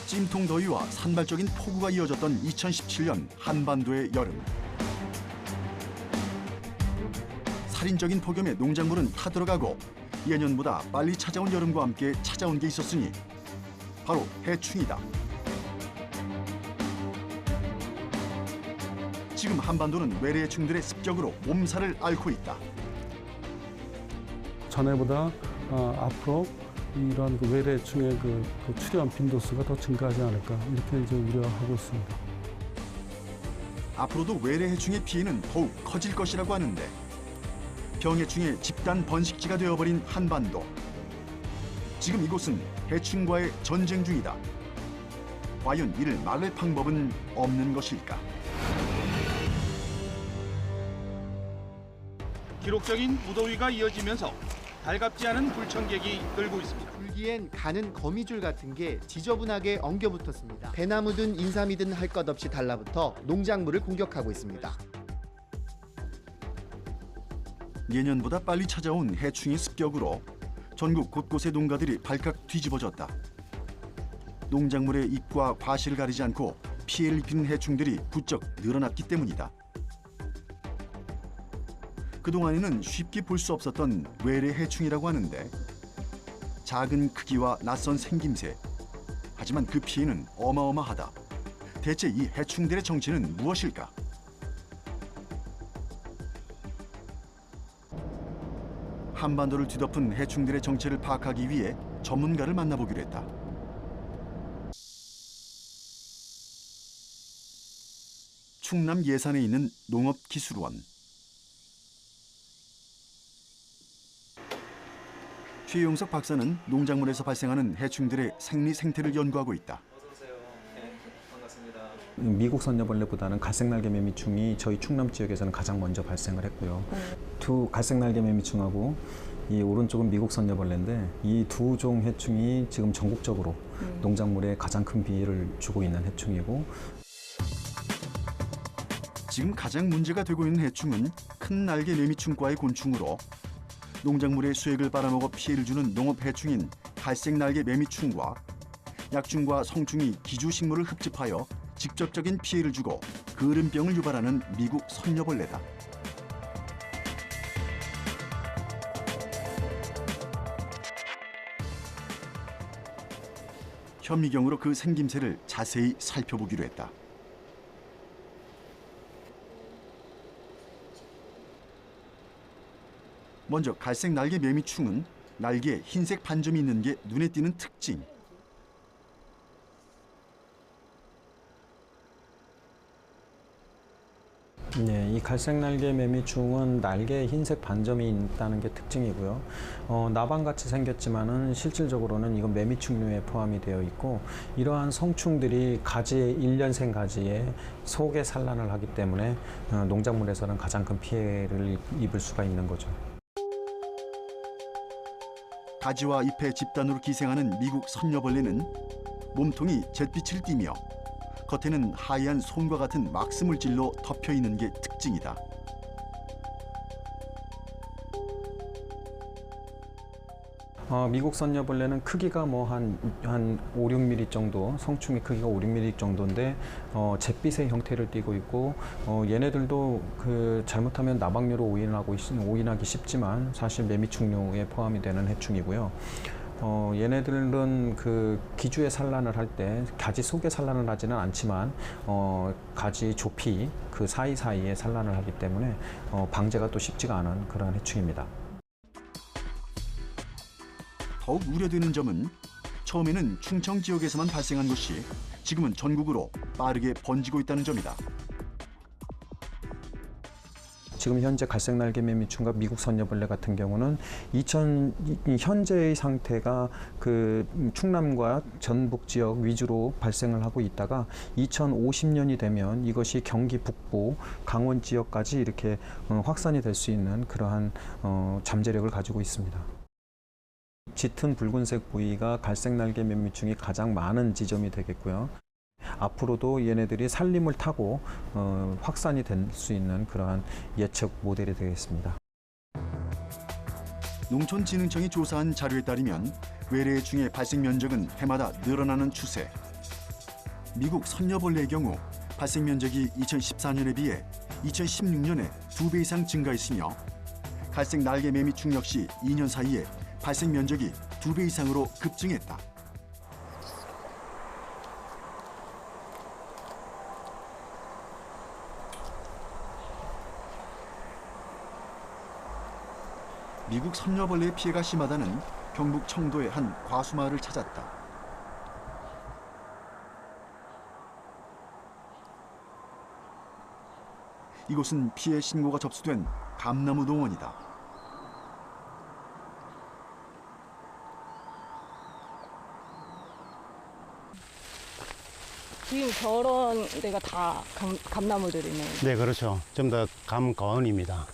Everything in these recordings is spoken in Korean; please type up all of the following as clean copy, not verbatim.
찜통 더위와 산발적인 폭우가 이어졌던 2017년 한반도의 여름. 살인적인 폭염에 농작물은 타들어가고 예년보다 빨리 찾아온 여름과 함께 찾아온 게 있었으니 바로 해충이다. 지금 한반도는 외래해충들의 습격으로 몸살을 앓고 있다. 전에보다 앞으로 이런 외래해충의 그 출현 빈도수가 더 증가하지 않을까 이렇게 이제 우려하고 있습니다. 앞으로도 외래해충의 피해는 더욱 커질 것이라고 하는데 병해충의 집단 번식지가 되어버린 한반도. 지금 이곳은 해충과의 전쟁 중이다. 과연 이를 막을 방법은 없는 것일까? 기록적인 무더위가 이어지면서 달갑지 않은 불청객이 늘고 있습니다. 줄기엔 가는 거미줄 같은 게 지저분하게 엉겨붙었습니다. 배나무든 인삼이든 할 것 없이 달라붙어 농작물을 공격하고 있습니다. 예년보다 빨리 찾아온 해충의 습격으로 전국 곳곳의 농가들이 발칵 뒤집어졌다. 농작물의 잎과 과실을 가리지 않고 피해를 입히는 해충들이 부쩍 늘어났기 때문이다. 그동안에는 쉽게 볼 수 없었던 외래 해충이라고 하는데 작은 크기와 낯선 생김새. 하지만 그 피해는 어마어마하다. 대체 이 해충들의 정체는 무엇일까? 한반도를 뒤덮은 해충들의 정체를 파악하기 위해 전문가를 만나보기로 했다. 충남 예산에 있는 농업기술원. 최용석 박사는 농작물에서 발생하는 해충들의 생리 생태를 연구하고 있다. 어서 오세요. 네, 반갑습니다. 미국 선녀벌레보다는 갈색날개매미충이 저희 충남 지역에서는 가장 먼저 발생을 했고요. 두 갈색날개매미충하고 이 오른쪽은 미국 선녀벌레인데 이 두 종 해충이 지금 전국적으로 농작물에 가장 큰 피해를 주고 있는 해충이고, 지금 가장 문제가 되고 있는 해충은 큰 날개 매미충과의 곤충으로 농작물의 수액을 빨아먹어 피해를 주는 농업해충인 갈색날개 매미충과 약충과 성충이 기주식물을 흡집하여 직접적인 피해를 주고 그름병을 유발하는 미국 선녀벌레다. 현미경으로 그 생김새를 자세히 살펴보기로 했다. 먼저 갈색 날개 매미충은 날개에 흰색 반점이 있는 게 눈에 띄는 특징. 네, 이 갈색날개 매미충은 날개에 흰색 반점이 있다는 게 특징이고요. 나방같이 생겼지만은 실질적으로는 이건 매미충류에 포함이 되어 있고, 이러한 성충들이 가지의 일년생 가지에 속에 산란을 하기 때문에 농작물에서는 가장 큰 피해를 입을 수가 있는 거죠. 가지와 잎에 집단으로 기생하는 미국 선녀벌레는 몸통이 잿빛을 띠며 겉에는 하얀 솜과 같은 막스 물질로 덮여 있는 게 특징이다. 미국 선녀벌레는 크기가 뭐 한 5, 6mm 정도, 성충의 크기가 5, 6mm 정도인데 잿빛의 형태를 띠고 있고, 얘네들도 잘못하면 나방류로 오인하기 쉽지만 사실 매미충류에 포함이 되는 해충이고요. 얘네들은 기주에 산란을 할 때 가지 속에 산란을 하지는 않지만 가지 조피 그 사이사이에 산란을 하기 때문에 방제가 또 쉽지가 않은 그런 해충입니다. 더욱 우려되는 점은 처음에는 충청 지역에서만 발생한 것이 지금은 전국으로 빠르게 번지고 있다는 점이다. 지금 현재 갈색날개매미충과 미국 선녀벌레 같은 경우는 현재의 상태가 충남과 전북 지역 위주로 발생을 하고 있다가 2050년이 되면 이것이 경기 북부, 강원 지역까지 이렇게 확산이 될 수 있는 그러한 잠재력을 가지고 있습니다. 짙은 붉은색 부위가 갈색날개매미충이 가장 많은 지점이 되겠고요. 앞으로도 얘네들이 산림을 타고 확산이 될 수 있는 그러한 예측 모델이 되겠습니다. 농촌진흥청이 조사한 자료에 따르면 외래해충의 발생 면적은 해마다 늘어나는 추세. 미국 선녀벌레의 경우 발생 면적이 2014년에 비해 2016년에 2배 이상 증가했으며 갈색 날개 매미충 역시 2년 사이에 발생 면적이 2배 이상으로 급증했다. 미국 선녀벌레의 피해가 심하다는 경북 청도의 한 과수마을을 찾았다. 이곳은 피해 신고가 접수된 감나무 농원이다. 지금 저런 데가 다 감나무들이네. 네, 그렇죠. 좀 더 감가원입니다.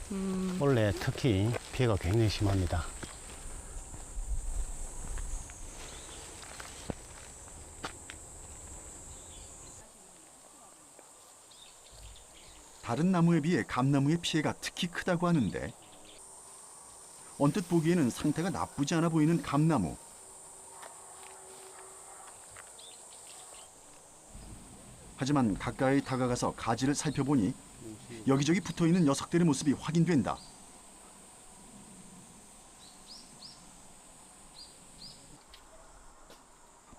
원래 특히 피해가 굉장히 심합니다. 다른 나무에 비해 감나무의 피해가 특히 크다고 하는데 언뜻 보기에는 상태가 나쁘지 않아 보이는 감나무. 하지만 가까이 다가가서 가지를 살펴보니 여기저기 붙어있는 녀석들의 모습이 확인된다.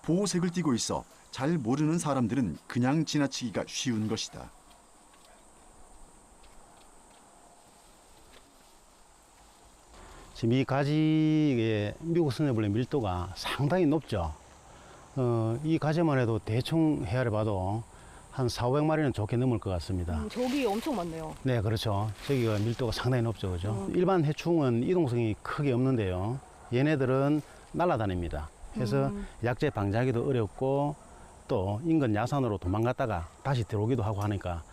보호색을 띠고 있어 잘 모르는 사람들은 그냥 지나치기가 쉬운 것이다. 지금 이 가지의 미국 선녀벌레 밀도가 상당히 높죠. 이 가지만 해도 대충 헤아려봐도 한 400마리는 좋게 넘을 것 같습니다. 저기 엄청 많네요. 네, 그렇죠. 저기가 밀도가 상당히 높죠, 그죠? 일반 해충은 이동성이 크게 없는데요. 얘네들은 날아다닙니다. 그래서 약재 방지하기도 어렵고 또 인근 야산으로 도망갔다가 다시 들어오기도 하고 하니까.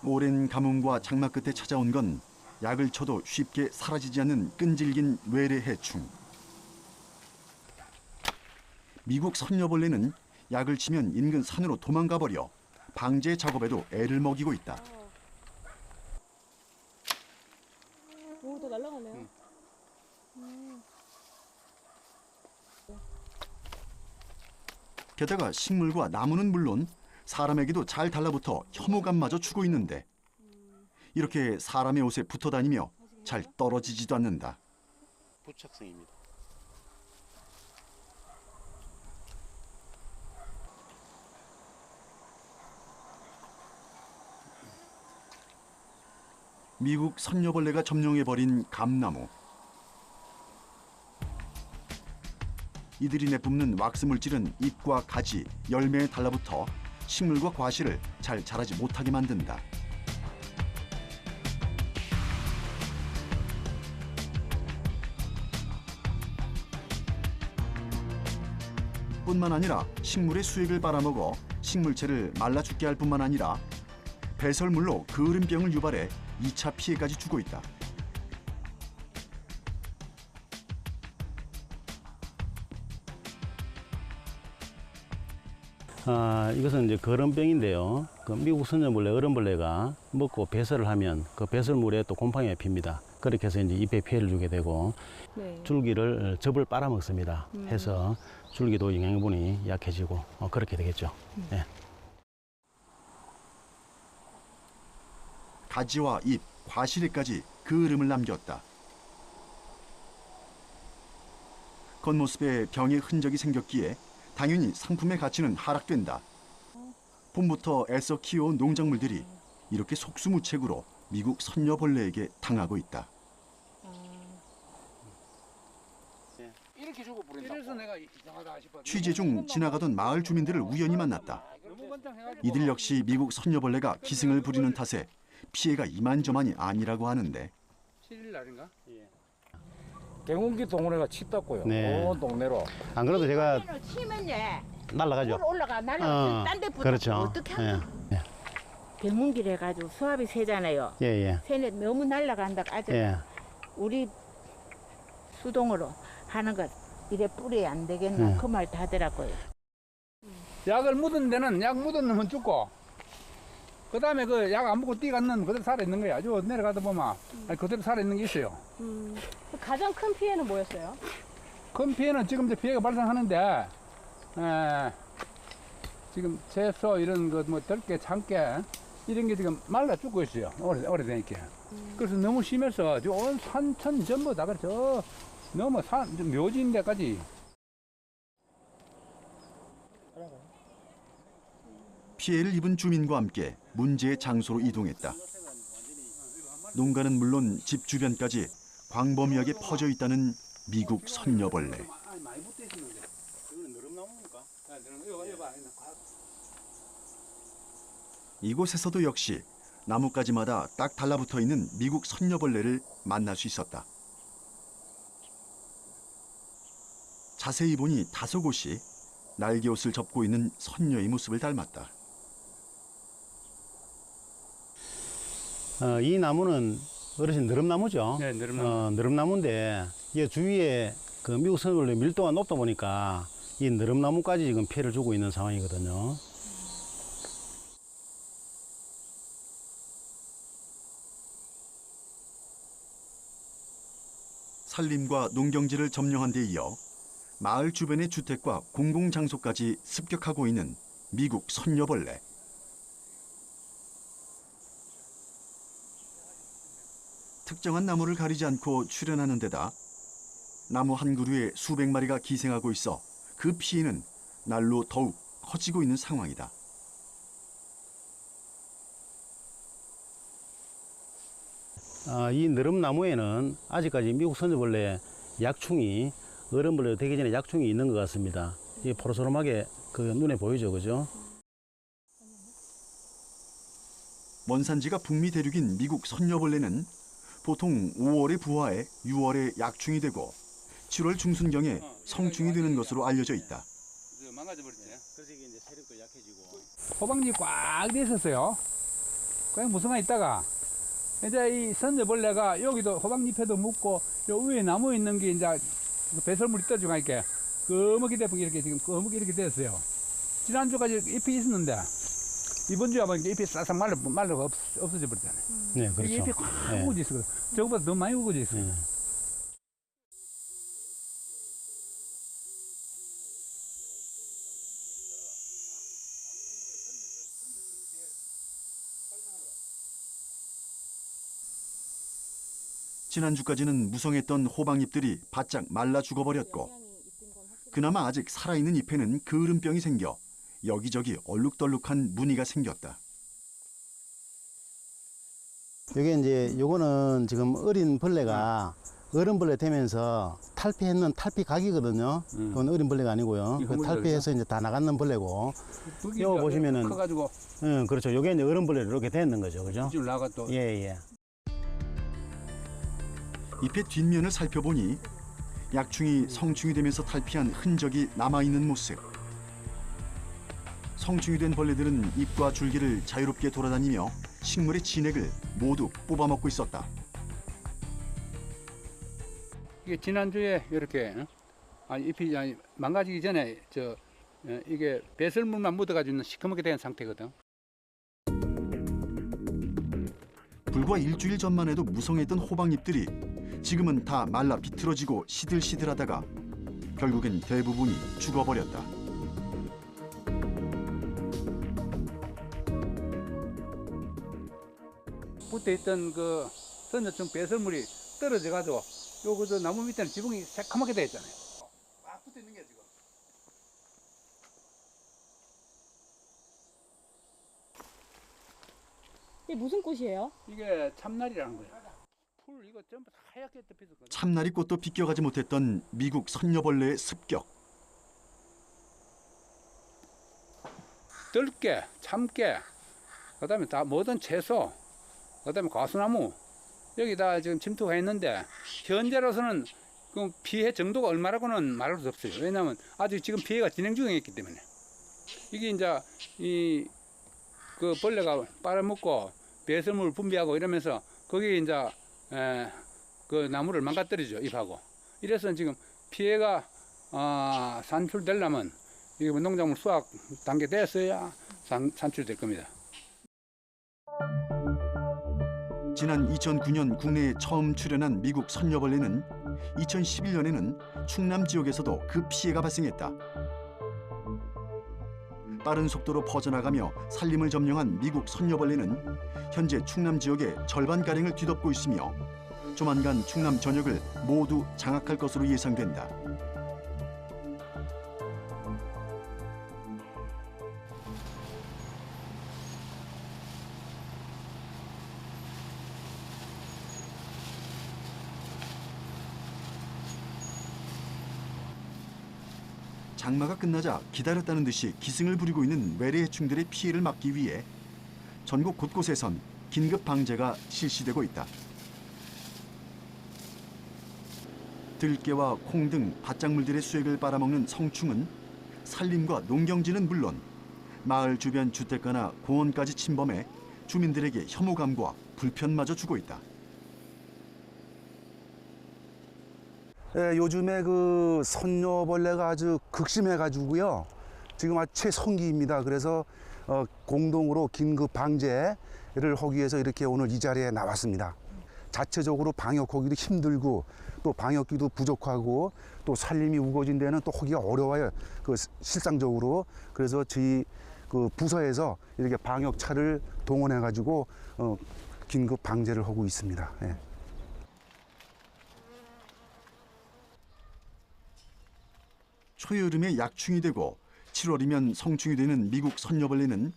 오랜 가뭄과 장마 끝에 찾아온 건 약을 쳐도 쉽게 사라지지 않는 끈질긴 외래 해충. 미국 선녀벌레는 약을 치면 인근 산으로 도망가 버려 방제 작업에도 애를 먹이고 있다. 오, 더 날아가네요. 게다가 식물과 나무는 물론 사람에게도 잘 달라붙어 혐오감마저 주고 있는데 이렇게 사람의 옷에 붙어 다니며 잘 떨어지지도 않는다. 부착성입니다. 미국 선녀벌레가 점령해버린 감나무. 이들이 내뿜는 왁스 물질은 잎과 가지, 열매에 달라붙어 식물과 과실을 잘 자라지 못하게 만든다. 뿐만 아니라 식물의 수액을 빨아먹어 식물체를 말라 죽게 할 뿐만 아니라 배설물로 그을음병을 유발해 2차 피해까지 주고 있다. 이것은 이제 거름병인데요. 그 미국 선녀벌레, 어른벌레가 먹고 배설을 하면 그 배설물에 또 곰팡이가 핍니다. 그렇게 해서 이제 잎에 피해를 주게 되고 네. 줄기를 접을 빨아먹습니다. 해서 줄기도 영양분이 약해지고 그렇게 되겠죠. 네. 가지와 잎, 과실에까지 그을음을 남겼다. 겉모습에 병의 흔적이 생겼기에 당연히 상품의 가치는 하락된다. 봄부터 애써 키워온 농작물들이 이렇게 속수무책으로 미국 선녀벌레에게 당하고 있다. 취재 중 지나가던 마을 주민들을 우연히 만났다. 이들 역시 미국 선녀벌레가 기승을 부리는 탓에 피해가 이만저만이 아니라고 하는데 7일 날인가? 경운기 동호회가 칩답고요. 네. 온 동네로. 안 그래도 제가 치면 예. 날아가죠. 올라가 날아가 딴데 붙어 그렇죠. 어떻게 하나? 예. 병문길 해가지고 수압이 세잖아요. 예. 세네 너무 날아간다. 아주 예. 우리 수동으로 하는 것 이래 뿌려야 안 되겠나 그 말도 하더라고요. 약을 묻은 데는 약 묻은 놈은 죽고, 그 다음에 그 약 안 먹고 뛰갔는 그대로 살아있는 거야. 요 내려가다 보면 그대로 살아있는 게 있어요. 가장 큰 피해는 뭐였어요? 큰 피해는 지금 이제 피해가 발생하는데 지금 채소 이런 거 뭐 들깨, 참깨 이런 게 지금 말라 죽고 있어요. 오래되니까. 그래서 너무 심해서 온 산천 전부 다 저 너무 묘지인 데까지. 피해를 입은 주민과 함께 문제의 장소로 이동했다. 농가는 물론 집 주변까지 광범위하게 퍼져 있다는 미국 선녀벌레. 이곳에서도 역시 나뭇가지마다 딱 달라붙어 있는 미국 선녀벌레를 만날 수 있었다. 자세히 보니 다소 곳이 날개옷을 접고 있는 선녀의 모습을 닮았다. 이 나무는 어르신 느릅나무죠. 네, 느릅나무. 느릅나무인데 이 주위에 그 미국 선녀벌레 밀도가 높다 보니까 이 느릅나무까지 지금 피해를 주고 있는 상황이거든요. 산림과 농경지를 점령한 데 이어 마을 주변의 주택과 공공장소까지 습격하고 있는 미국 선녀벌레. 특정한 나무를 가리지 않고 출현하는 데다 나무 한 그루에 수백 마리가 기생하고 있어 그 피해는 날로 더욱 커지고 있는 상황이다. 이 느릅나무에는 아직까지 미국 선녀벌레 약충이 어른벌레 되기 전에 약충이 있는 것 같습니다. 이 포로소름하게 그 눈에 보이죠, 그죠? 원산지가 북미 대륙인 미국 선녀벌레는 보통 5월에 부화해 6월에 약충이 되고 7월 중순경에 성충이 되는 것으로 알려져 있다. 망가져버렸지. 그래서 이게 이제 세력도 약해지고. 호박잎 꽉 돼 있었어요. 그냥 무성화 있다가 이제 이 선녀벌레가 여기도 호박잎에도 묻고 요 위에 나무 있는 게 이제 배설물이 떠주고 하니까 거먹이 되고 이렇게 지금 거먹이 이렇게 됐어요. 지난주까지 잎이 있었는데 이번 주에 보니까 잎이 싹싹 말라 없어져 버렸잖아요. 네, 그렇죠. 잎이 꽉 우거져 있어. 저거보다 더 많이 우거져 있어요. 네. 지난주까지는 무성했던 호박잎들이 바짝 말라 죽어버렸고 그나마 아직 살아있는 잎에는 그을음병이 생겨 여기저기 얼룩덜룩한 무늬가 생겼다. 이게 이제 요거는 지금 어린 벌레가 어른 벌레 되면서 탈피했는 탈피각이거든요. 그건 어린 벌레가 아니고요. 그 탈피해서 이제 다 나가는 벌레고. 요거 보시면은 커가지고 그렇죠. 요게 이제 어른 벌레로 이렇게 되는 거죠, 그죠? 줄 나가 또. 예. 잎의 뒷면을 살펴보니 약충이 성충이 되면서 탈피한 흔적이 남아있는 모습. 성충이 된 벌레들은 잎과 줄기를 자유롭게 돌아다니며 식물의 진액을 모두 뽑아먹고 있었다. 이게 지난주에 이렇게 잎이 망가지기 전에 이게 배설물만 묻어가지고 있는 시커멓게 된 상태거든. 불과 일주일 전만 해도 무성했던 호박잎들이 지금은 다 말라 비틀어지고 시들시들하다가 결국엔 대부분이 죽어버렸다. 붙어있던 그 선녀충 배설물이 떨어져가지고 요거 나무 밑에는 지붕이 새카맣게 되어 있잖아요. 꽉 붙어 있는 게 지금. 이게 무슨 꽃이에요? 이게 참날이라는 거예요. 풀 이거 전부 다 하얗게 덮여있거든요. 참나리 꽃도 비껴가지 못했던 미국 선녀벌레의 습격. 들깨, 참깨, 그다음에 다 모든 채소, 그다음에 과수나무 여기다 지금 침투가 있는데 현재로서는 그 피해 정도가 얼마라고는 말할 수 없어요. 왜냐하면 아직 지금 피해가 진행 중에 있기 때문에 이게 이제 그 벌레가 빨아먹고 배설물 분비하고 이러면서 거기에 이제 그 나무를 망가뜨리죠, 잎하고. 이래서 지금 피해가 산출되려면 이게 농작물 수확 단계 됐어야 산출될 겁니다. 지난 2009년 국내에 처음 출현한 미국 선녀벌레는 2011년에는 충남 지역에서도 그 피해가 발생했다. 빠른 속도로 퍼져나가며 산림을 점령한 미국 선녀벌레는 현재 충남 지역의 절반가량을 뒤덮고 있으며 조만간 충남 전역을 모두 장악할 것으로 예상된다. 장마가 끝나자 기다렸다는 듯이 기승을 부리고 있는 외래 해충들의 피해를 막기 위해 전국 곳곳에선 긴급 방제가 실시되고 있다. 들깨와 콩 등 바짝물들의 수액을 빨아먹는 성충은 산림과 농경지는 물론 마을 주변 주택가나 공원까지 침범해 주민들에게 혐오감과 불편마저 주고 있다. 예, 요즘에 그 선녀벌레가 아주 극심해가지고요. 지금 아주 최성기입니다. 그래서 공동으로 긴급 방제를 하기 위해서 이렇게 오늘 이 자리에 나왔습니다. 자체적으로 방역하기도 힘들고 또 방역기도 부족하고 또 산림이 우거진 데는 또 하기가 어려워요. 그 실상적으로. 그래서 저희 그 부서에서 이렇게 방역차를 동원해가지고 긴급 방제를 하고 있습니다. 예. 초여름에 약충이 되고 7월이면 성충이 되는 미국 선녀벌레는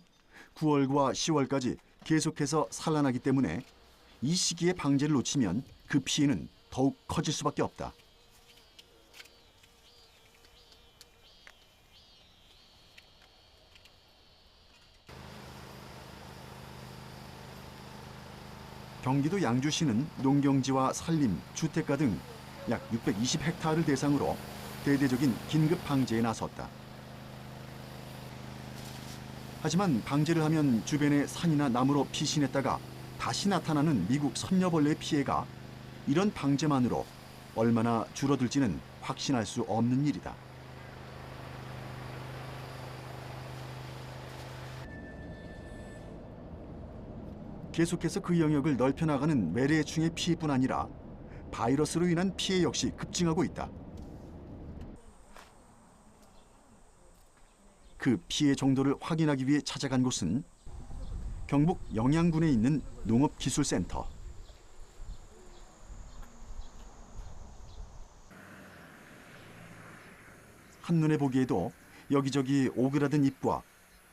9월과 10월까지 계속해서 산란하기 때문에 이 시기에 방제를 놓치면 그 피해는 더욱 커질 수밖에 없다. 경기도 양주시는 농경지와 산림, 주택가 등 약 620헥타르를 대상으로 대대적인 긴급 방제에 나섰다. 하지만 방제를 하면 주변의 산이나 나무로 피신했다가 다시 나타나는 미국 선녀벌레의 피해가 이런 방제만으로 얼마나 줄어들지는 확신할 수 없는 일이다. 계속해서 그 영역을 넓혀나가는 외래해충의 피해뿐 아니라 바이러스로 인한 피해 역시 급증하고 있다. 그 피해 정도를 확인하기 위해 찾아간 곳은 경북 영양군에 있는 농업기술센터. 한눈에 보기에도 여기저기 오그라든 잎과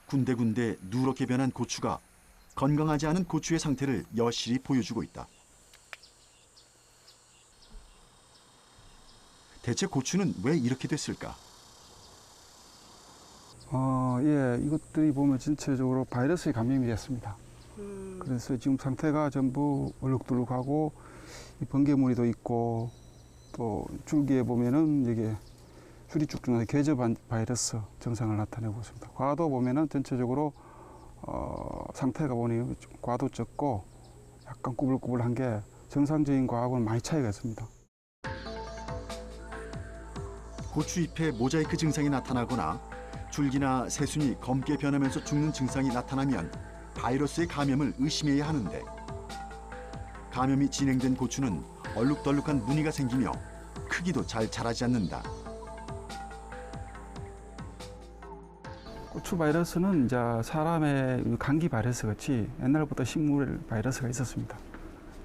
군데군데 누렇게 변한 고추가 건강하지 않은 고추의 상태를 여실히 보여주고 있다. 대체 고추는 왜 이렇게 됐을까? 예, 이것들이 보면 전체적으로 바이러스에 감염이 됐습니다. 그래서 지금 상태가 전부 얼룩덜룩하고 번개무늬도 있고 또 줄기에 보면은 이게 수리축 중에서 계저 바이러스 증상을 나타내고 있습니다. 과도 보면은 전체적으로 상태가 보니 과도 적고 약간 꾸불꾸불한 게 정상적인 과하고는 많이 차이가 있습니다. 고추잎에 모자이크 증상이 나타나거나 줄기나 새순이 검게 변하면서 죽는 증상이 나타나면 바이러스의 감염을 의심해야 하는데 감염이 진행된 고추는 얼룩덜룩한 무늬가 생기며 크기도 잘 자라지 않는다. 고추 바이러스는 이제 사람의 감기 바이러스 같이 옛날부터 식물 바이러스가 있었습니다.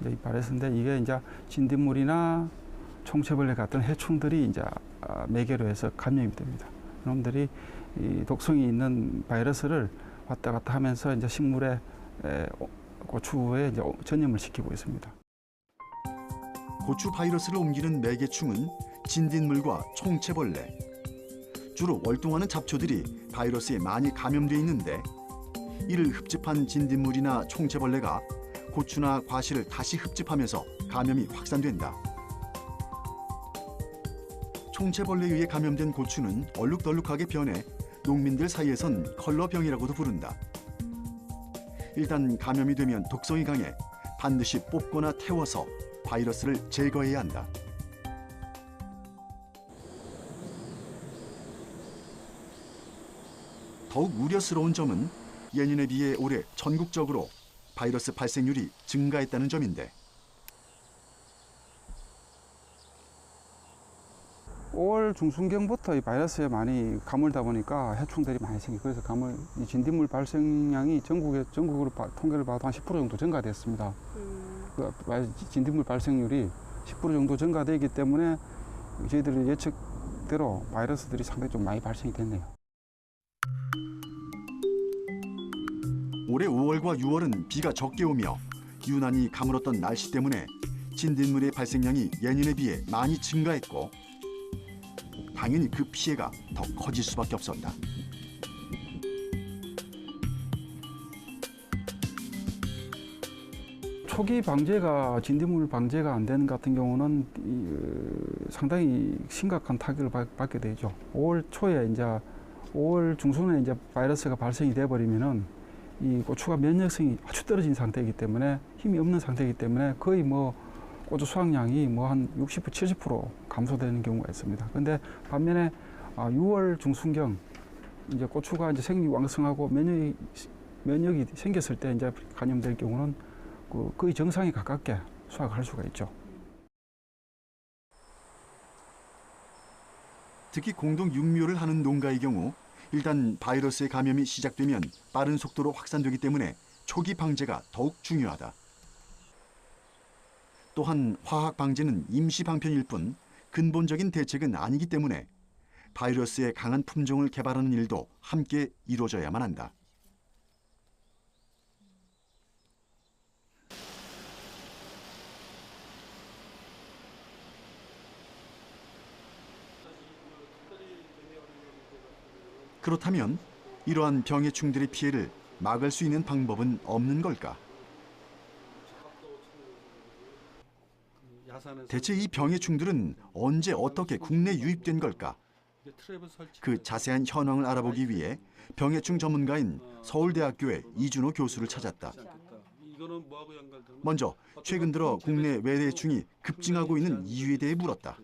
이 바이러스인데 이게 이제 진딧물이나 총체벌레 같은 해충들이 이제 매개로 해서 감염이 됩니다. 이놈들이 이 독성이 있는 바이러스를 왔다 갔다 하면서 이제 식물의 고추에 이제 전염을 시키고 있습니다. 고추 바이러스를 옮기는 매개충은 진딧물과 총체벌레. 주로 월동하는 잡초들이 바이러스에 많이 감염돼 있는데 이를 흡집한 진딧물이나 총체벌레가 고추나 과실을 다시 흡집하면서 감염이 확산된다. 총체벌레에 의해 감염된 고추는 얼룩덜룩하게 변해 농민들 사이에선 컬러병이라고도 부른다. 일단 감염이 되면 독성이 강해 반드시 뽑거나 태워서 바이러스를 제거해야 한다. 더욱 우려스러운 점은 예년에 비해 올해 전국적으로 바이러스 발생률이 증가했다는 점인데 5월 중순경부터 이 바이러스에 많이 가물다 보니까 해충들이 많이 생기. 그래서 이 진딧물 발생량이 전국으로 통계를 봐도 한 10% 정도 증가됐습니다. 그 진딧물 발생률이 10% 정도 증가되기 때문에 저희들의 예측대로 바이러스들이 상당히 좀 많이 발생이 됐네요. 올해 5월과 6월은 비가 적게 오며 유난히 가물었던 날씨 때문에 진딧물의 발생량이 예년에 비해 많이 증가했고 당연히 그 피해가 더 커질 수밖에 없었다. 초기 방제가 진딧물 방제가 안 되는 같은 경우는 상당히 심각한 타격을 받게 되죠. 5월 초에 이제 5월 중순에 이제 바이러스가 발생이 돼 버리면은 이 고추가 면역성이 아주 떨어진 상태이기 때문에 힘이 없는 상태이기 때문에 거의 뭐 고추 수확량이 뭐 한 60%, 70% 감소되는 경우가 있습니다. 근데 반면에 6월 중순경 이제 고추가 이제 생육이 왕성하고 면역이 생겼을 때 이제 감염될 경우는 거의 정상에 가깝게 수확할 수가 있죠. 특히 공동 육묘를 하는 농가의 경우 일단 바이러스의 감염이 시작되면 빠른 속도로 확산되기 때문에 초기 방제가 더욱 중요하다. 또한 화학 방제는 임시 방편일 뿐 근본적인 대책은 아니기 때문에 바이러스의 강한 품종을 개발하는 일도 함께 이루어져야만 한다. 그렇다면 이러한 병해충들의 피해를 막을 수 있는 방법은 없는 걸까? 대체 이 병해충들은 언제 어떻게 국내 유입된 걸까? 그 자세한 현황을 알아보기 위해 병해충 전문가인 서울대학교의 이준호 교수를 찾았다. 먼저 최근 들어 국내 외래해충이 급증하고 있는 이유에 대해 물었다.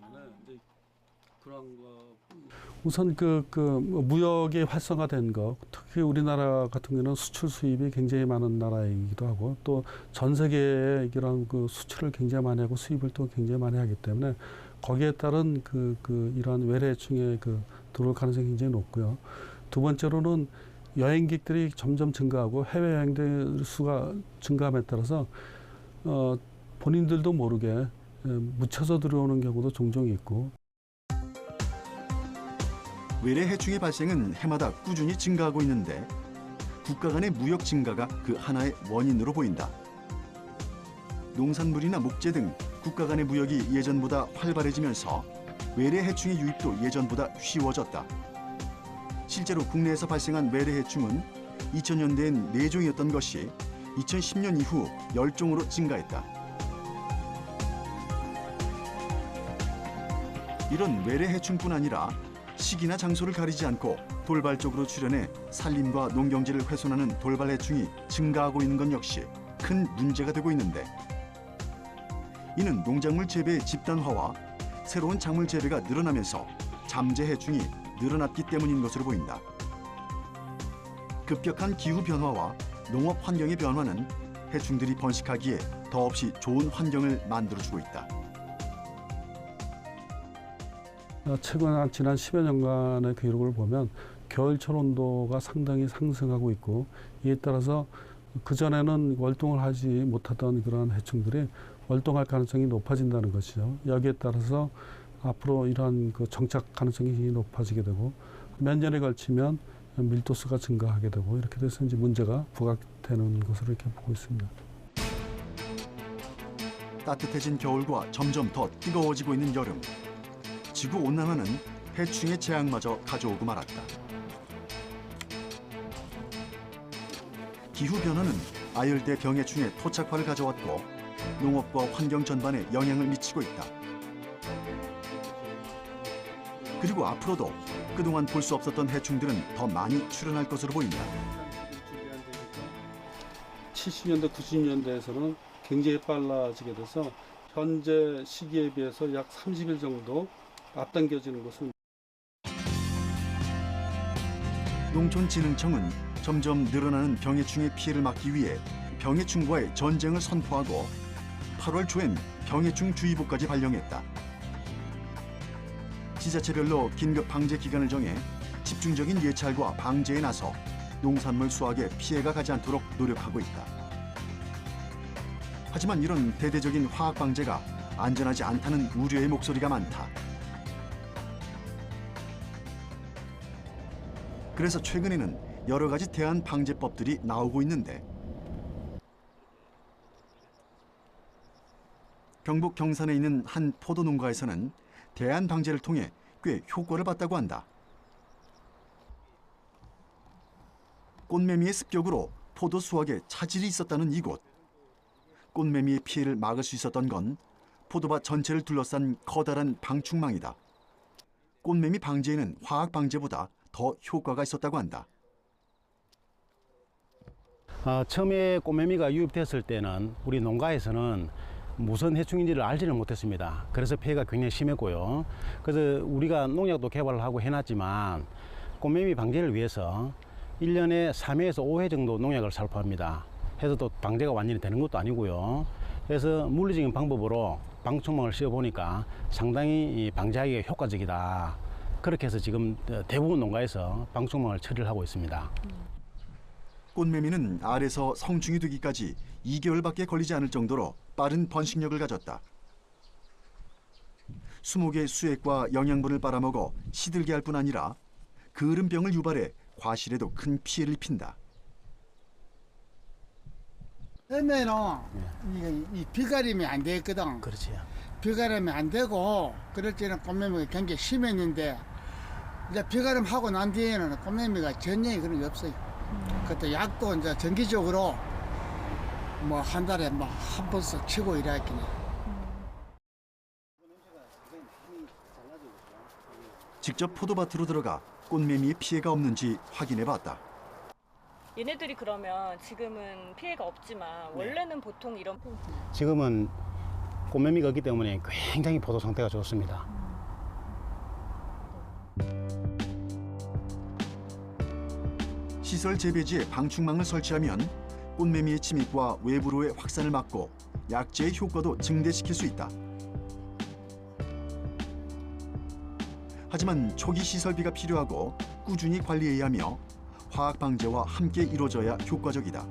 우선 무역이 활성화된 거, 특히 우리나라 같은 경우는 수출 수입이 굉장히 많은 나라이기도 하고 또 전 세계에 이런 수출을 굉장히 많이 하고 수입을 또 굉장히 많이 하기 때문에 거기에 따른 이러한 외래해충의 들어올 가능성이 굉장히 높고요. 두 번째로는 여행객들이 점점 증가하고 해외 여행들 수가 증가함에 따라서 본인들도 모르게 묻혀서 들어오는 경우도 종종 있고. 외래해충의 발생은 해마다 꾸준히 증가하고 있는데 국가 간의 무역 증가가 그 하나의 원인으로 보인다. 농산물이나 목재 등 국가 간의 무역이 예전보다 활발해지면서 외래해충의 유입도 예전보다 쉬워졌다. 실제로 국내에서 발생한 외래해충은 2000년대엔 4종이었던 것이 2010년 이후 10종으로 증가했다. 이런 외래해충뿐 아니라 시기나 장소를 가리지 않고 돌발적으로 출현해 산림과 농경지를 훼손하는 돌발해충이 증가하고 있는 건 역시 큰 문제가 되고 있는데 이는 농작물 재배의 집단화와 새로운 작물 재배가 늘어나면서 잠재해충이 늘어났기 때문인 것으로 보인다. 급격한 기후 변화와 농업 환경의 변화는 해충들이 번식하기에 더없이 좋은 환경을 만들어주고 있다. 최근 지난 10여 년간의 기록을 보면 겨울철 온도가 상당히 상승하고 있고 이에 따라서 그전에는 월동을 하지 못하던 그런 해충들이 월동할 가능성이 높아진다는 것이죠. 여기에 따라서 앞으로 이러한 정착 가능성이 높아지게 되고 몇 년에 걸치면 밀도수가 증가하게 되고 이렇게 돼서 이제 문제가 부각되는 것으로 이렇게 보고 있습니다. 따뜻해진 겨울과 점점 더 뜨거워지고 있는 여름. 지구온난화는 해충의 재앙마저 가져오고 말았다. 기후변화는 아열대 병해충의 토착화를 가져왔고 농업과 환경 전반에 영향을 미치고 있다. 그리고 앞으로도 그동안 볼 수 없었던 해충들은 더 많이 출현할 것으로 보인다. 70년대, 90년대에서는 굉장히 빨라지게 돼서 현재 시기에 비해서 약 30일 정도 앞당겨지는 것은. 농촌진흥청은 점점 늘어나는 병해충의 피해를 막기 위해 병해충과의 전쟁을 선포하고 8월 초엔 병해충 주의보까지 발령했다. 지자체별로 긴급 방제 기간을 정해 집중적인 예찰과 방제에 나서 농산물 수확에 피해가 가지 않도록 노력하고 있다. 하지만 이런 대대적인 화학 방제가 안전하지 않다는 우려의 목소리가 많다. 그래서 최근에는 여러 가지 대안 방제법들이 나오고 있는데 경북 경산에 있는 한 포도 농가에서는 대안 방제를 통해 꽤 효과를 봤다고 한다. 꽃매미의 습격으로 포도 수확에 차질이 있었다는 이곳. 꽃매미의 피해를 막을 수 있었던 건 포도밭 전체를 둘러싼 커다란 방충망이다. 꽃매미 방제에는 화학 방제보다 더 효과가 있었다고 한다. 처음에 꽃매미가 유입됐을 때는 우리 농가에서는 무슨 해충인지를 알지를 못했습니다. 그래서 피해가 굉장히 심했고요. 그래서 우리가 농약도 개발을 하고 해놨지만 꽃매미 방제를 위해서 1년에 3회에서 5회 정도 농약을 살포합니다. 해서 또 방제가 완전히 되는 것도 아니고요. 그래서 물리적인 방법으로 방충망을 씌워보니까 상당히 방제하기가 효과적이다. 그렇게 해서 지금 대부분 농가에서 방충망을 처리를 하고 있습니다. 꽃매미는 알에서 성충이 되기까지 2개월밖에 걸리지 않을 정도로 빠른 번식력을 가졌다. 20개의 수액과 영양분을 빨아먹어 시들게 할 뿐 아니라 그을음병을 유발해 과실에도 큰 피해를 입힌다. 처음에는 이 비가림이 안 되거든. 그렇지. 비가림이 안 되고 그럴 때는 꽃매미가 굉장히 심했는데 이제 비가림 하고 난 뒤에는 꽃매미가 전혀 그런 게 없어요. 그것도 약도 이제 정기적으로 뭐 한 달에 뭐 한 번씩 치고 이래야겠네. 직접 포도밭으로 들어가 꽃매미의 피해가 없는지 확인해봤다. 얘네들이 그러면 지금은 피해가 없지만 원래는 보통 이런 지금은 꽃매미가 없기 때문에 굉장히 포도 상태가 좋습니다. 시설 재배지에 방충망을 설치하면 꽃매미의 침입과 외부로의 확산을 막고 약재의 효과도 증대시킬 수 있다. 하지만 초기 시설비가 필요하고 꾸준히 관리해야 하며 화학 방제와 함께 이루어져야 효과적이다.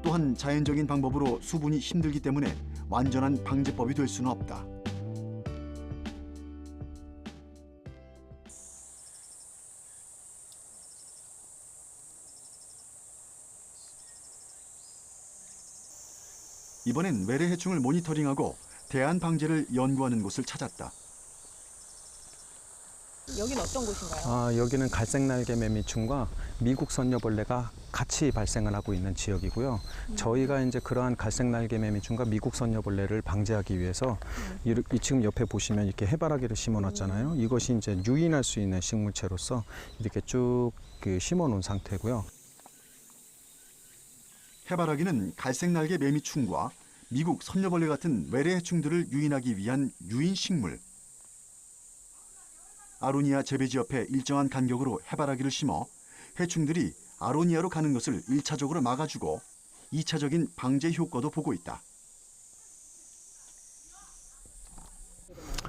또한 자연적인 방법으로 수분이 힘들기 때문에 완전한 방제법이 될 수는 없다. 이번엔 외래 해충을 모니터링하고 대안 방제를 연구하는 곳을 찾았다. 여기는 어떤 곳인가요? 여기는 갈색날개 매미충과 미국 선녀벌레가 같이 발생을 하고 있는 지역이고요. 저희가 이제 그러한 갈색날개 매미충과 미국 선녀벌레를 방제하기 위해서 지금 옆에 보시면 이렇게 해바라기를 심어놨잖아요. 이것이 이제 유인할 수 있는 식물체로서 이렇게 쭉 심어놓은 상태고요. 해바라기는 갈색날개 매미충과 미국 선녀벌레 같은 외래 해충들을 유인하기 위한 유인 식물. 아로니아 재배지 옆에 일정한 간격으로 해바라기를 심어 해충들이 아로니아로 가는 것을 1차적으로 막아주고 2차적인 방제 효과도 보고 있다.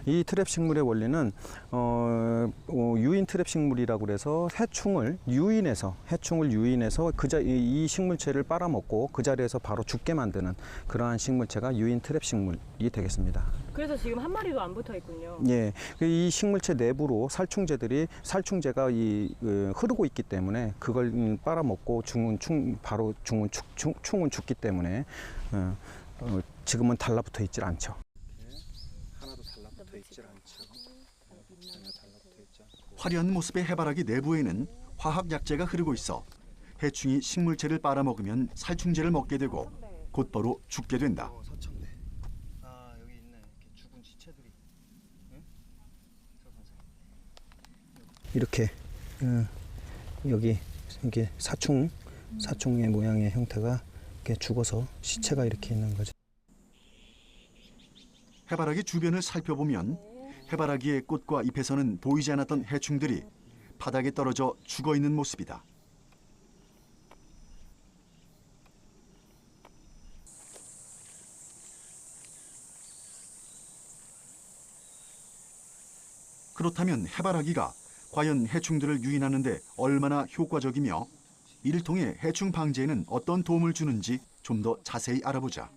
이 트랩 식물의 원리는 유인 트랩 식물이라고 그래서 해충을 유인해서 이 식물체를 빨아먹고 그 자리에서 바로 죽게 만드는 그러한 식물체가 유인 트랩 식물이 되겠습니다. 그래서 지금 한 마리도 안 붙어 있군요. 예, 이 식물체 내부로 살충제가 흐르고 있기 때문에 그걸 빨아먹고 바로 충은 죽기 때문에 지금은 달라붙어 있질 않죠. 화려한 모습의 해바라기 내부에는 화학 약재가 흐르고 있어 해충이 식물체를 빨아먹으면 살충제를 먹게 되고 곧바로 죽게 된다. 여기 있네. 이렇게 죽은 지체들이. 이렇게 여기 이게 사충의 모양의 형태가 이렇게 죽어서 시체가 이렇게 있는 거죠. 해바라기 주변을 살펴보면 해바라기의 꽃과 잎에서는 보이지 않았던 해충들이 바닥에 떨어져 죽어 있는 모습이다. 그렇다면 해바라기가 과연 해충들을 유인하는 데 얼마나 효과적이며 이를 통해 해충 방제에는 어떤 도움을 주는지 좀 더 자세히 알아보자.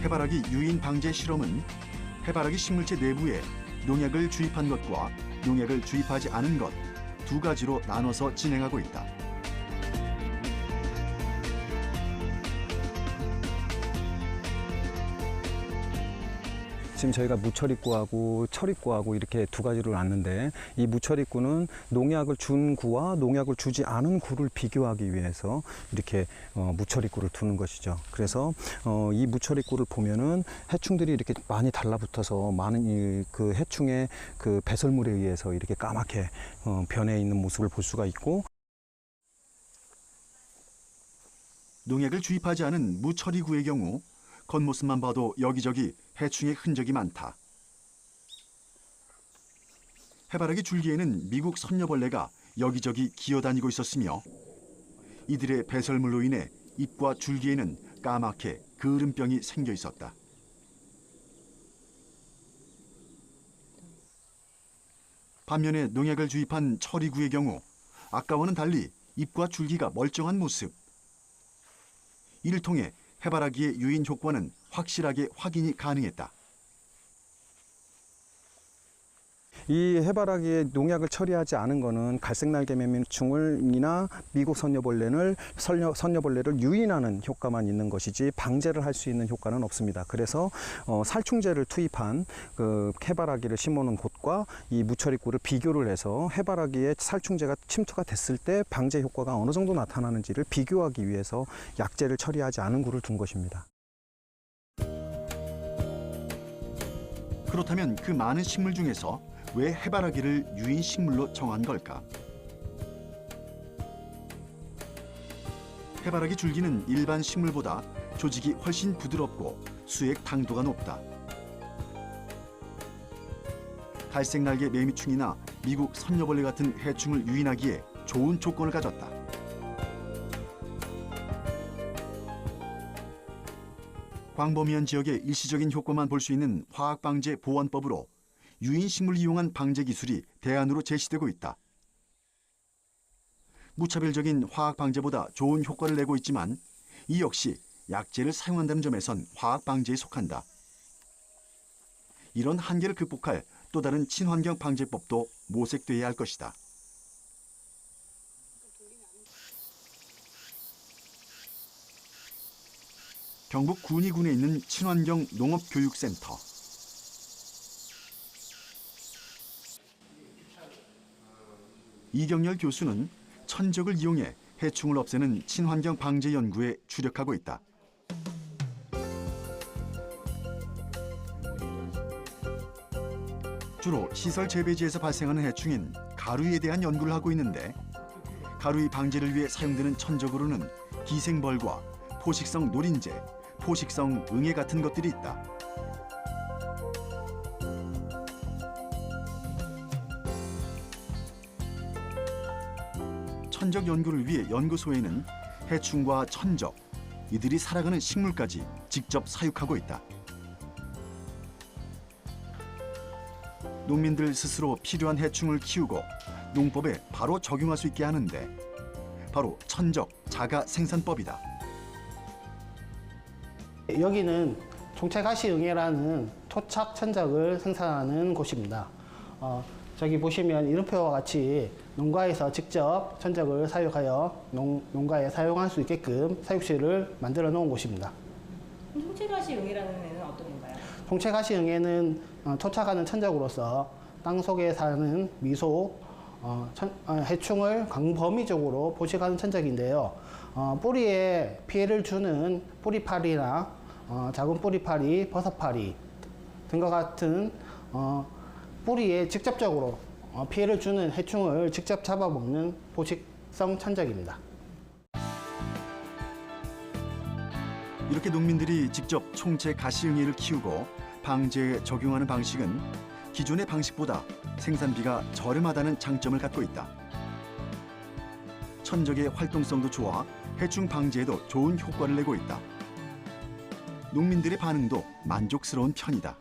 해바라기 유인 방제 실험은 해바라기 식물체 내부에 농약을 주입한 것과 농약을 주입하지 않은 것 두 가지로 나눠서 진행하고 있다. 지금 저희가 무철입구하고 철입구하고 이렇게 두 가지로 놨는데 이 무철입구는 농약을 준 구와 농약을 주지 않은 구를 비교하기 위해서 이렇게 무철입구를 두는 것이죠. 그래서 이 무철입구를 보면은 해충들이 이렇게 많이 달라붙어서 많은 그 해충의 그 배설물에 의해서 이렇게 까맣게 변해 있는 모습을 볼 수가 있고, 농약을 주입하지 않은 무처리구의 경우 겉모습만 봐도 여기저기 해충의 흔적이 많다. 해바라기 줄기에는 미국 선녀벌레가 여기저기 기어다니고 있었으며 이들의 배설물로 인해 잎과 줄기에는 까맣게 그을음병이 생겨 있었다. 반면에 농약을 주입한 처리구의 경우 아까와는 달리 잎과 줄기가 멀쩡한 모습. 이를 통해 해바라기의 유인 효과는 확실하게 확인이 가능했다. 이 해바라기에 농약을 처리하지 않은 거는 갈색날개 매미충이나 미국 선녀벌레를 유인하는 효과만 있는 것이지 방제를 할 수 있는 효과는 없습니다. 그래서 살충제를 투입한 그 해바라기를 심어놓은 곳과 이 무처리구를 비교를 해서 해바라기에 살충제가 침투가 됐을 때 방제 효과가 어느 정도 나타나는지를 비교하기 위해서 약제를 처리하지 않은 구를 둔 것입니다. 그렇다면 그 많은 식물 중에서 왜 해바라기를 유인 식물로 정한 걸까? 해바라기 줄기는 일반 식물보다 조직이 훨씬 부드럽고 수액 당도가 높다. 갈색날개 매미충이나 미국 선녀벌레 같은 해충을 유인하기에 좋은 조건을 가졌다. 광범위한 지역의 일시적인 효과만 볼 수 있는 화학방제 보완법으로 유인식물을 이용한 방제 기술이 대안으로 제시되고 있다. 무차별적인 화학방제보다 좋은 효과를 내고 있지만 이 역시 약제를 사용한다는 점에선 화학방제에 속한다. 이런 한계를 극복할 또 다른 친환경 방제법도 모색돼야 할 것이다. 경북 군위군에 있는 친환경 농업교육센터. 이경열 교수는 천적을 이용해 해충을 없애는 친환경 방제 연구에 주력하고 있다. 주로 시설 재배지에서 발생하는 해충인 가루에 대한 연구를 하고 있는데 가루의 방제를 위해 사용되는 천적으로는 기생벌과 포식성 노린재, 포식성 응애 같은 것들이 있다. 천적 연구를 위해 연구소에는 해충과 천적, 이들이 살아가는 식물까지 직접 사육하고 있다. 농민들 스스로 필요한 해충을 키우고 농법에 바로 적용할 수 있게 하는데 바로 천적 자가 생산법이다. 여기는 총체가시응애라는 토착 천적을 생산하는 곳입니다. 저기 보시면 이름표와 같이 농가에서 직접 천적을 사육하여 농가에 사용할 수 있게끔 사육실을 만들어 놓은 곳입니다. 총체가시응애라는 애는 어떤 건가요? 총체가시응애는 토착하는 천적으로서 땅 속에 사는 미소, 해충을 광범위적으로 포식하는 천적인데요. 뿌리에 피해를 주는 뿌리파리나 작은 뿌리파리, 버섯파리 등과 같은 뿌리에 직접적으로 피해를 주는 해충을 직접 잡아먹는 포식성 천적입니다. 이렇게 농민들이 직접 총체 가시응애를 키우고 방제에 적용하는 방식은 기존의 방식보다 생산비가 저렴하다는 장점을 갖고 있다. 천적의 활동성도 좋아 해충 방지에도 좋은 효과를 내고 있다. 농민들의 반응도 만족스러운 편이다.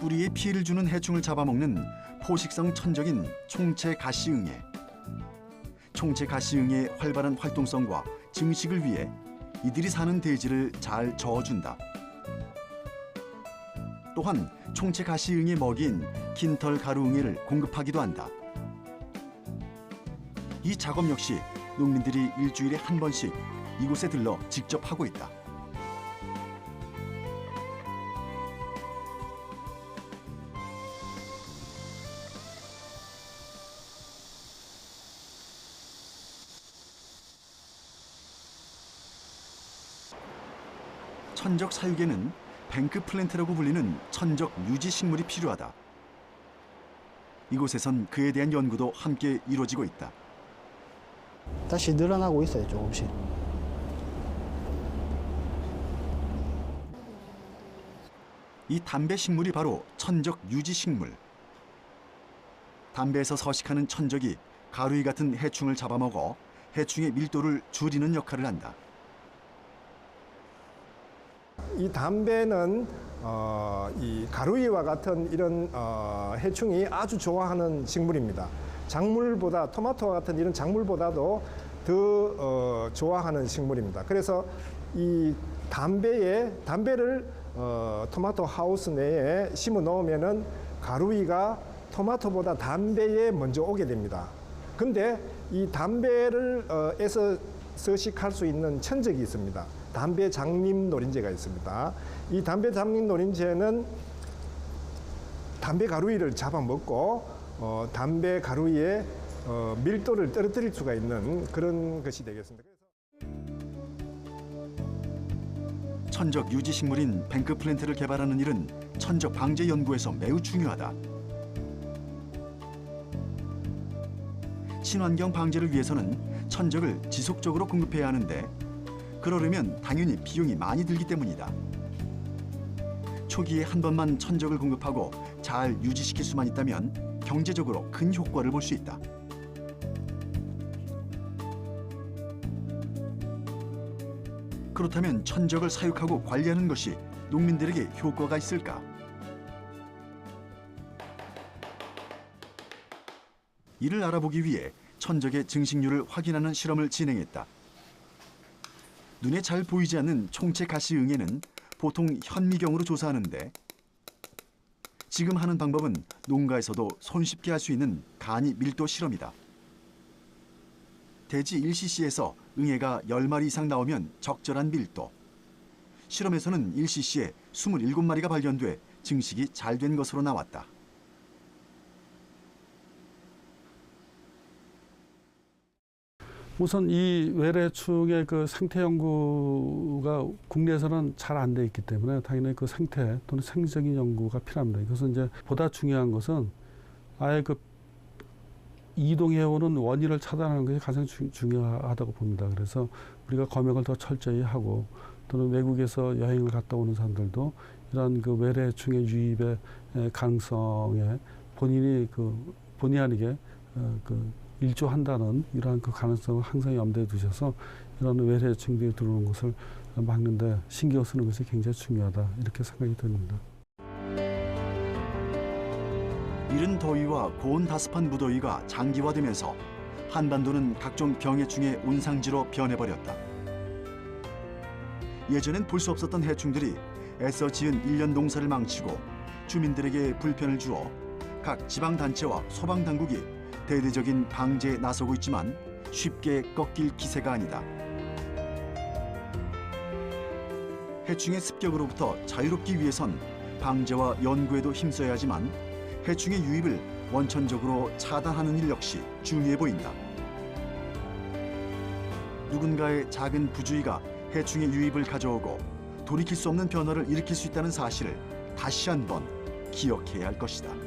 뿌리에 피해를 주는 해충을 잡아먹는 포식성 천적인 총채가시응애. 총채가시응애의 활발한 활동성과 증식을 위해 이들이 사는 대지를 잘 저어준다. 또한 총채가시응애 먹이인 긴털가루응애를 공급하기도 한다. 이 작업 역시 농민들이 일주일에 한 번씩 이곳에 들러 직접 하고 있다. 천적 사육에는 뱅크 플랜트라고 불리는 천적 유지 식물이 필요하다. 이곳에선 그에 대한 연구도 함께 이루어지고 있다. 다시 늘어나고 있어요, 조금씩. 이 담배 식물이 바로 천적 유지 식물. 담배에서 서식하는 천적이 가루이 같은 해충을 잡아먹어 해충의 밀도를 줄이는 역할을 한다. 이 담배는 이 가루이와 같은 이런 해충이 아주 좋아하는 식물입니다. 작물보다 토마토와 같은 이런 작물보다도 더 좋아하는 식물입니다. 그래서 이 담배를 토마토 하우스 내에 심어 놓으면은 가루이가 토마토보다 담배에 먼저 오게 됩니다. 근데 이 담배를 에서 서식할 수 있는 천적이 있습니다. 담배 장림 노린재가 있습니다. 이 담배 장림 노린재는 담배 가루이를 잡아먹고 담배 가루이의 밀도를 떨어뜨릴 수가 있는 그런 것이 되겠습니다. 천적 유지 식물인 뱅크 플랜트를 개발하는 일은 천적 방제 연구에서 매우 중요하다. 친환경 방제를 위해서는 천적을 지속적으로 공급해야 하는데 그러려면 당연히 비용이 많이 들기 때문이다. 초기에 한 번만 천적을 공급하고 잘 유지시킬 수만 있다면 경제적으로 큰 효과를 볼 수 있다. 그렇다면 천적을 사육하고 관리하는 것이 농민들에게 효과가 있을까? 이를 알아보기 위해 천적의 증식률을 확인하는 실험을 진행했다. 눈에 잘 보이지 않는 총채가시응애는 보통 현미경으로 조사하는데 지금 하는 방법은 농가에서도 손쉽게 할 수 있는 간이 밀도 실험이다. 대지 1cc에서 응애가 10마리 이상 나오면 적절한 밀도. 실험에서는 1cc에 27마리가 발견돼 증식이 잘 된 것으로 나왔다. 우선 이 외래충의 그 생태 연구가 국내에서는 잘 안 돼 있기 때문에 당연히 그 생태 또는 생리적인 연구가 필요합니다. 이것은 이제 보다 중요한 것은 아예 그 이동해오는 원인을 차단하는 것이 가장 중요하다고 봅니다. 그래서 우리가 검역을 더 철저히 하고 또는 외국에서 여행을 갔다 오는 사람들도 이런 그 외래충의 유입의 가능성에 본의 아니게 일조한다는 이러한 그 가능성을 항상 염두에 두셔서 이런 외래충들이 들어오는 것을 막는데 신경 쓰는 것이 굉장히 중요하다 이렇게 생각이 듭니다. 이른 더위와 고온 다습한 무더위가 장기화되면서 한반도는 각종 병해충의 온상지로 변해버렸다. 예전엔 볼 수 없었던 해충들이 애써 지은 일년 농사를 망치고 주민들에게 불편을 주어 각 지방단체와 소방당국이 대대적인 방제에 나서고 있지만 쉽게 꺾일 기세가 아니다. 해충의 습격으로부터 자유롭기 위해선 방제와 연구에도 힘써야 하지만 해충의 유입을 원천적으로 차단하는 일 역시 중요해 보인다. 누군가의 작은 부주의가 해충의 유입을 가져오고 돌이킬 수 없는 변화를 일으킬 수 있다는 사실을 다시 한번 기억해야 할 것이다.